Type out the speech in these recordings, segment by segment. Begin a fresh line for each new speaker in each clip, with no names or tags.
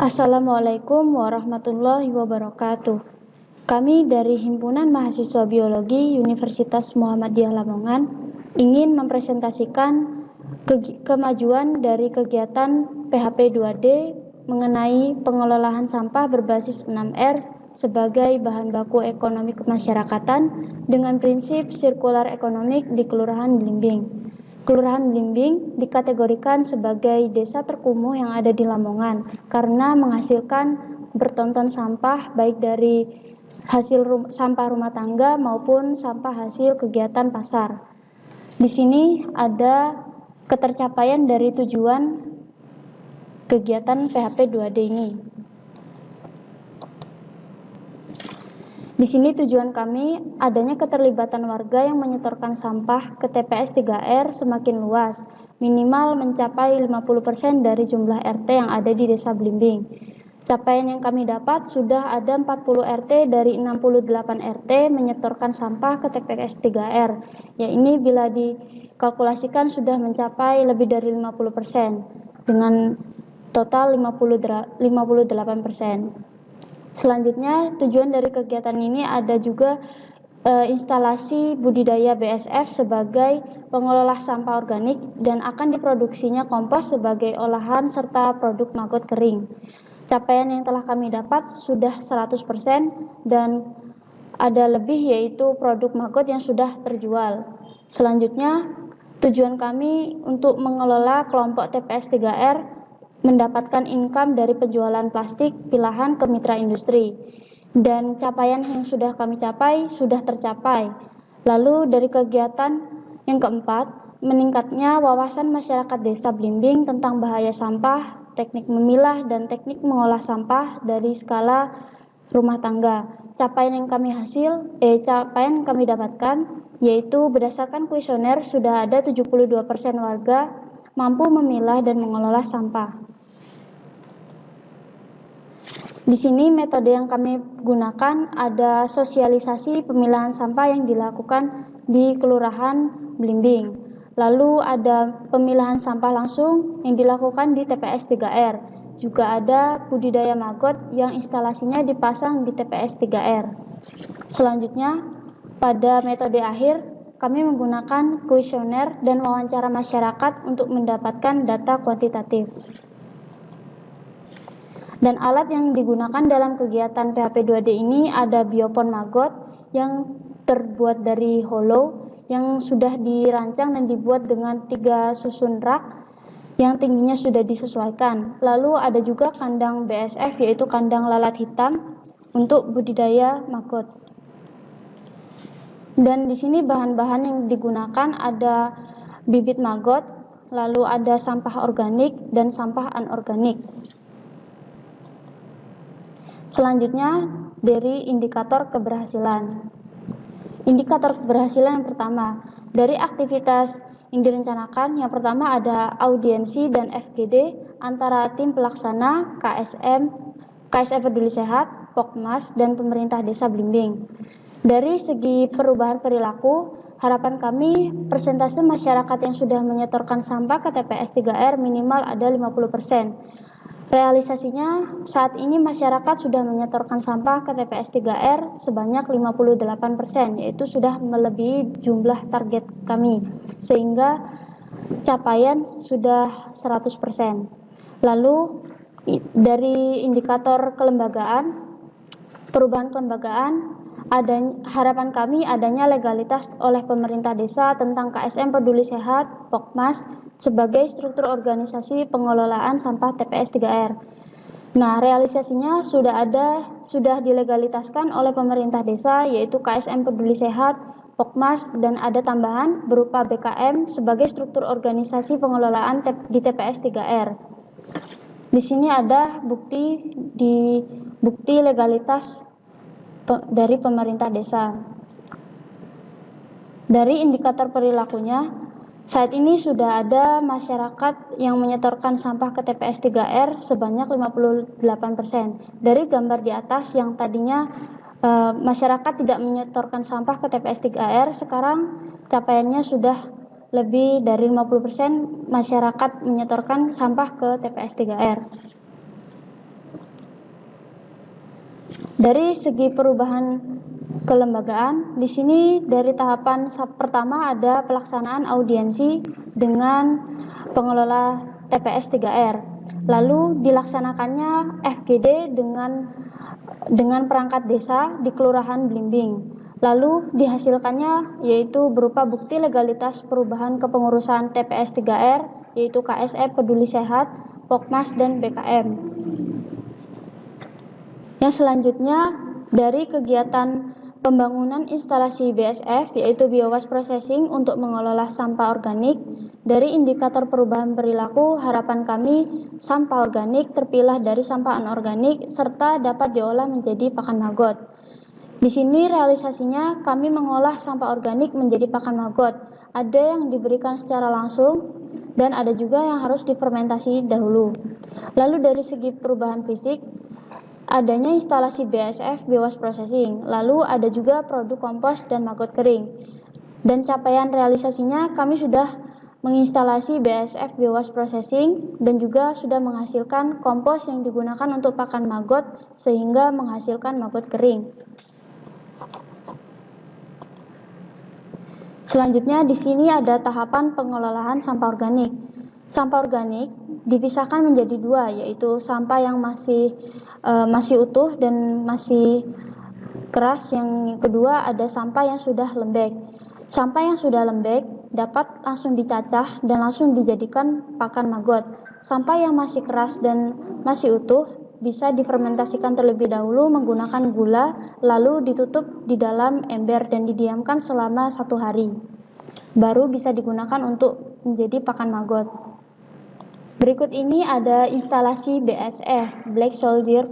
Assalamualaikum warahmatullahi wabarakatuh. Kami dari Himpunan Mahasiswa Biologi Universitas Muhammadiyah Lamongan ingin mempresentasikan kemajuan dari kegiatan PHP 2D mengenai pengelolaan sampah berbasis 6R sebagai bahan baku ekonomi kemasyarakatan dengan prinsip sirkular ekonomik di Kelurahan Blimbing. Kelurahan Blimbing dikategorikan sebagai desa terkumuh yang ada di Lamongan karena menghasilkan bertonton sampah baik dari hasil sampah rumah tangga maupun sampah hasil kegiatan pasar. Di sini ada ketercapaian dari tujuan kegiatan PHP 2D ini. Di sini tujuan kami adanya keterlibatan warga yang menyetorkan sampah ke TPS 3R semakin luas, minimal mencapai 50% dari jumlah RT yang ada di Desa Blimbing. Capaian yang kami dapat sudah ada 40 RT dari 68 RT menyetorkan sampah ke TPS 3R. Ya ini bila dikalkulasikan sudah mencapai lebih dari 50% dengan total 58%. Selanjutnya, tujuan dari kegiatan ini ada juga instalasi budidaya BSF sebagai pengelola sampah organik dan akan diproduksinya kompos sebagai olahan serta produk maggot kering. Capaian yang telah kami dapat sudah 100% dan ada lebih yaitu produk maggot yang sudah terjual. Selanjutnya, tujuan kami untuk mengelola kelompok TPS 3R mendapatkan income dari penjualan plastik pilahan ke mitra industri. Dan capaian yang sudah kami capai sudah tercapai. Lalu dari kegiatan yang keempat, meningkatnya wawasan masyarakat Desa Blimbing tentang bahaya sampah, teknik memilah dan teknik mengolah sampah dari skala rumah tangga. Capaian yang kami dapatkan yaitu berdasarkan kuesioner sudah ada 72% warga mampu memilah dan mengelola sampah. Di sini metode yang kami gunakan ada sosialisasi pemilahan sampah yang dilakukan di Kelurahan Blimbing. Lalu ada pemilahan sampah langsung yang dilakukan di TPS 3R. Juga ada budidaya maggot yang instalasinya dipasang di TPS 3R. Selanjutnya, pada metode akhir kami menggunakan kuesioner dan wawancara masyarakat untuk mendapatkan data kuantitatif. Dan alat yang digunakan dalam kegiatan PHP 2D ini ada biopon maggot yang terbuat dari hollow yang sudah dirancang dan dibuat dengan 3 susun rak yang tingginya sudah disesuaikan. Lalu ada juga kandang BSF yaitu kandang lalat hitam untuk budidaya maggot. Dan di sini bahan-bahan yang digunakan ada bibit maggot, lalu ada sampah organik dan sampah anorganik. Selanjutnya dari indikator keberhasilan. Indikator keberhasilan yang pertama, dari aktivitas yang direncanakan, yang pertama ada audiensi dan FGD antara tim pelaksana, KSM Peduli Sehat, Pokmas, dan pemerintah Desa Blimbing. Dari segi perubahan perilaku, harapan kami persentase masyarakat yang sudah menyetorkan sampah ke TPS 3R minimal ada 50%. Realisasinya saat ini masyarakat sudah menyetorkan sampah ke TPS 3R sebanyak 58%, yaitu sudah melebihi jumlah target kami, sehingga capaian sudah 100%. Lalu dari indikator kelembagaan, perubahan kelembagaan, harapan kami adanya legalitas oleh pemerintah desa tentang KSM Peduli Sehat, Pokmas, sebagai struktur organisasi pengelolaan sampah TPS 3R. Nah, realisasinya sudah dilegalitaskan oleh pemerintah desa yaitu KSM Peduli Sehat, Pokmas, dan ada tambahan berupa BKM sebagai struktur organisasi pengelolaan di TPS 3R. Di sini ada bukti legalitas dari pemerintah desa. Dari indikator perilakunya, saat ini sudah ada masyarakat yang menyetorkan sampah ke TPS 3R sebanyak 58%. Dari gambar di atas yang tadinya masyarakat tidak menyetorkan sampah ke TPS 3R, sekarang capaiannya sudah lebih dari 50% masyarakat menyetorkan sampah ke TPS 3R. Dari segi perubahan kelembagaan, di sini dari tahapan pertama ada pelaksanaan audiensi dengan pengelola TPS 3R. Lalu dilaksanakannya FGD dengan perangkat desa di Kelurahan Blimbing. Lalu dihasilkannya yaitu berupa bukti legalitas perubahan kepengurusan TPS 3R, yaitu KSE Peduli Sehat, Pokmas, dan BKM. Yang selanjutnya dari kegiatan pembangunan instalasi BSF, yaitu Biowaste Processing untuk mengelola sampah organik. Dari indikator perubahan perilaku, harapan kami sampah organik terpilah dari sampah anorganik serta dapat diolah menjadi pakan maggot. Di sini realisasinya kami mengolah sampah organik menjadi pakan maggot. Ada yang diberikan secara langsung dan ada juga yang harus difermentasi dahulu. Lalu dari segi perubahan fisik, adanya instalasi BASF Biowaste Processing, lalu ada juga produk kompos dan maggot kering. Dan capaian realisasinya kami sudah menginstalasi BASF Biowaste Processing dan juga sudah menghasilkan kompos yang digunakan untuk pakan maggot sehingga menghasilkan maggot kering. Selanjutnya di sini ada tahapan pengelolaan sampah organik. Sampah organik dipisahkan menjadi dua, yaitu sampah yang masih utuh dan masih keras. Yang kedua ada sampah yang sudah lembek. Sampah yang sudah lembek dapat langsung dicacah dan langsung dijadikan pakan maggot. Sampah yang masih keras dan masih utuh bisa difermentasikan terlebih dahulu menggunakan gula, lalu ditutup di dalam ember dan didiamkan selama 1 hari. Baru bisa digunakan untuk menjadi pakan maggot. Berikut ini ada instalasi BSF, Black Soldier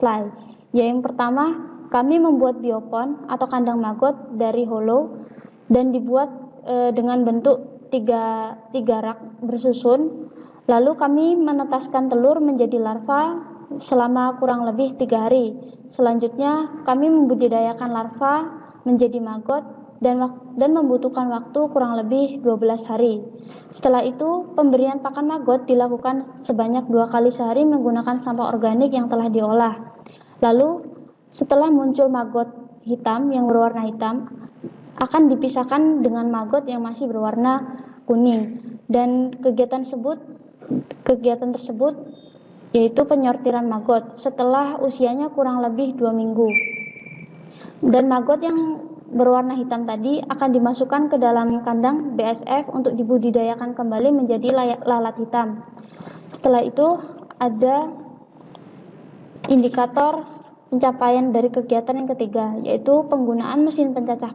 Fly. Yang pertama, kami membuat biopon atau kandang maggot dari hollow dan dibuat dengan bentuk tiga rak bersusun. Lalu kami menetaskan telur menjadi larva selama kurang lebih 3 hari. Selanjutnya, kami membudidayakan larva menjadi maggot dan membutuhkan waktu kurang lebih 12 hari. Setelah itu, pemberian pakan maggot dilakukan sebanyak 2 kali sehari menggunakan sampah organik yang telah diolah. Lalu, setelah muncul maggot hitam yang berwarna hitam, akan dipisahkan dengan maggot yang masih berwarna kuning. Dan kegiatan tersebut yaitu penyortiran maggot setelah usianya kurang lebih 2 minggu. Dan maggot yang berwarna hitam tadi akan dimasukkan ke dalam kandang BSF untuk dibudidayakan kembali menjadi lalat hitam. Setelah itu ada indikator pencapaian dari kegiatan yang ketiga, yaitu penggunaan mesin pencacah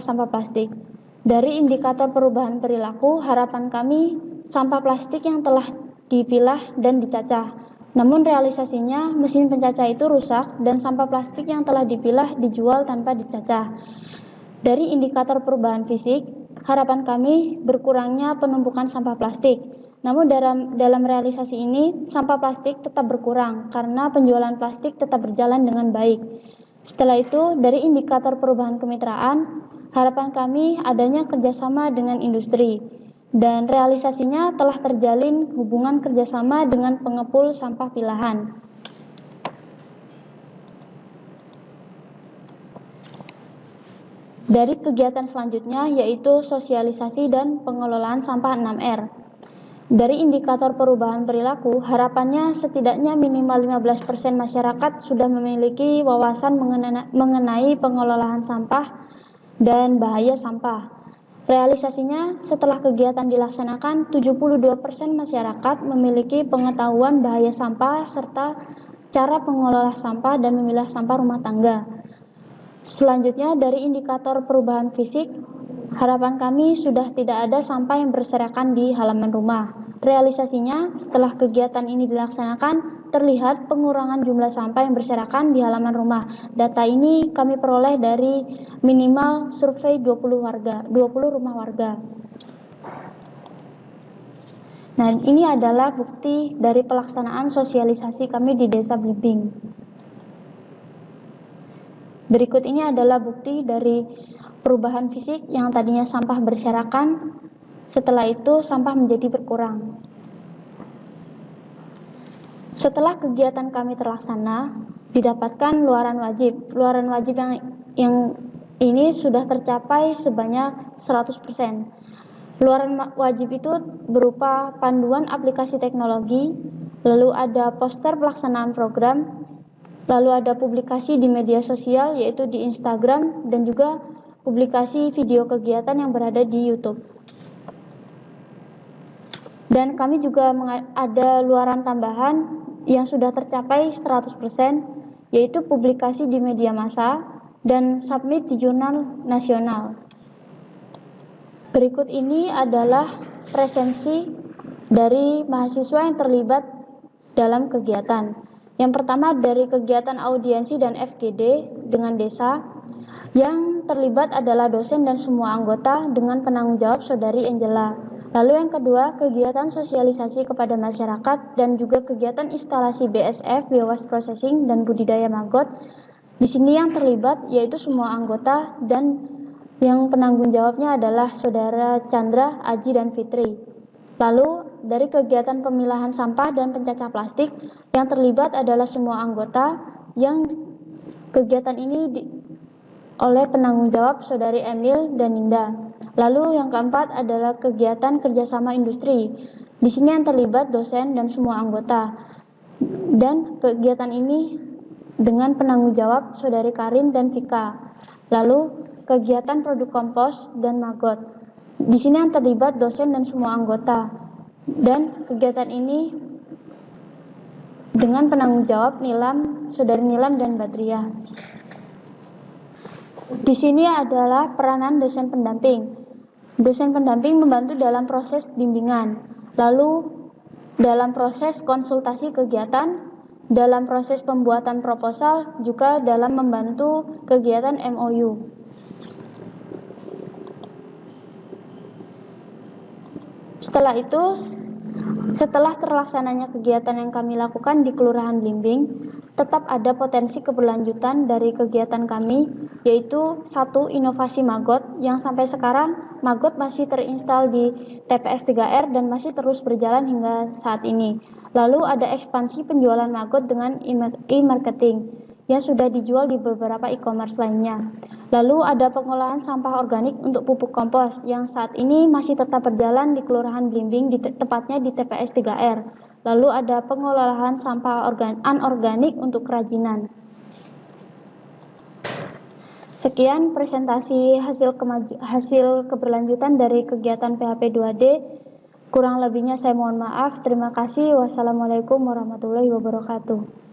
sampah plastik. Dari indikator perubahan perilaku, harapan kami sampah plastik yang telah dipilah dan dicacah. Namun realisasinya mesin pencacah itu rusak dan sampah plastik yang telah dipilah dijual tanpa dicacah. Dari indikator perubahan fisik, harapan kami berkurangnya penumpukan sampah plastik. Namun dalam realisasi ini, sampah plastik tetap berkurang karena penjualan plastik tetap berjalan dengan baik. Setelah itu, dari indikator perubahan kemitraan, harapan kami adanya kerjasama dengan industri. Dan realisasinya telah terjalin hubungan kerjasama dengan pengepul sampah pilahan. Dari kegiatan selanjutnya yaitu sosialisasi dan pengelolaan sampah 6R. Dari indikator perubahan perilaku, harapannya setidaknya minimal 15% masyarakat sudah memiliki wawasan mengenai pengelolaan sampah dan bahaya sampah. Realisasinya, setelah kegiatan dilaksanakan, 72% masyarakat memiliki pengetahuan bahaya sampah serta cara pengelola sampah dan memilah sampah rumah tangga. Selanjutnya, dari indikator perubahan fisik, harapan kami sudah tidak ada sampah yang berserakan di halaman rumah. Realisasinya, setelah kegiatan ini dilaksanakan, terlihat pengurangan jumlah sampah yang berserakan di halaman rumah. Data ini kami peroleh dari minimal survei 20 rumah warga. Nah, ini adalah bukti dari pelaksanaan sosialisasi kami di Desa Blimbing. Berikut ini adalah bukti dari perubahan fisik yang tadinya sampah berserakan, setelah itu sampah menjadi berkurang. Setelah kegiatan kami terlaksana, didapatkan luaran wajib. Luaran wajib yang ini sudah tercapai sebanyak 100%. Luaran wajib itu berupa panduan aplikasi teknologi, lalu ada poster pelaksanaan program, lalu ada publikasi di media sosial yaitu di Instagram, dan juga publikasi video kegiatan yang berada di YouTube. Dan kami juga ada luaran tambahan yang sudah tercapai 100%, yaitu publikasi di media massa dan submit di jurnal nasional. Berikut ini adalah presensi dari mahasiswa yang terlibat dalam kegiatan. Yang pertama dari kegiatan audiensi dan FGD dengan desa. Yang terlibat adalah dosen dan semua anggota dengan penanggung jawab Saudari Angela. Lalu yang kedua, kegiatan sosialisasi kepada masyarakat dan juga kegiatan instalasi BSF, Biowaste Processing, dan budidaya maggot. Di sini yang terlibat yaitu semua anggota dan yang penanggung jawabnya adalah Saudara Chandra, Aji, dan Fitri. Lalu dari kegiatan pemilahan sampah dan pencacah plastik, yang terlibat adalah semua anggota yang kegiatan ini oleh penanggung jawab Saudari Emil dan Ninda. Lalu yang keempat adalah kegiatan kerjasama industri. Di sini yang terlibat dosen dan semua anggota. Dan kegiatan ini dengan penanggung jawab Saudari Karin dan Vika. Lalu kegiatan produk kompos dan maggot. Di sini yang terlibat dosen dan semua anggota. Dan kegiatan ini dengan penanggung jawab Saudari Nilam dan Badriah. Di sini adalah peranan dosen pendamping. Dosen pendamping membantu dalam proses bimbingan, lalu dalam proses konsultasi kegiatan, dalam proses pembuatan proposal, juga dalam membantu kegiatan MOU. Setelah itu, setelah terlaksananya kegiatan yang kami lakukan di Kelurahan Blimbing, tetap ada potensi keberlanjutan dari kegiatan kami, yaitu satu, inovasi maggot yang sampai sekarang maggot masih terinstal di TPS 3R dan masih terus berjalan hingga saat ini. Lalu ada ekspansi penjualan maggot dengan e-marketing yang sudah dijual di beberapa e-commerce lainnya. Lalu ada pengolahan sampah organik untuk pupuk kompos yang saat ini masih tetap berjalan di Kelurahan Blimbing, tepatnya di TPS 3R. Lalu ada pengolahan sampah anorganik untuk kerajinan. Sekian presentasi hasil keberlanjutan dari kegiatan PHP 2D. Kurang lebihnya saya mohon maaf. Terima kasih. Wassalamualaikum warahmatullahi wabarakatuh.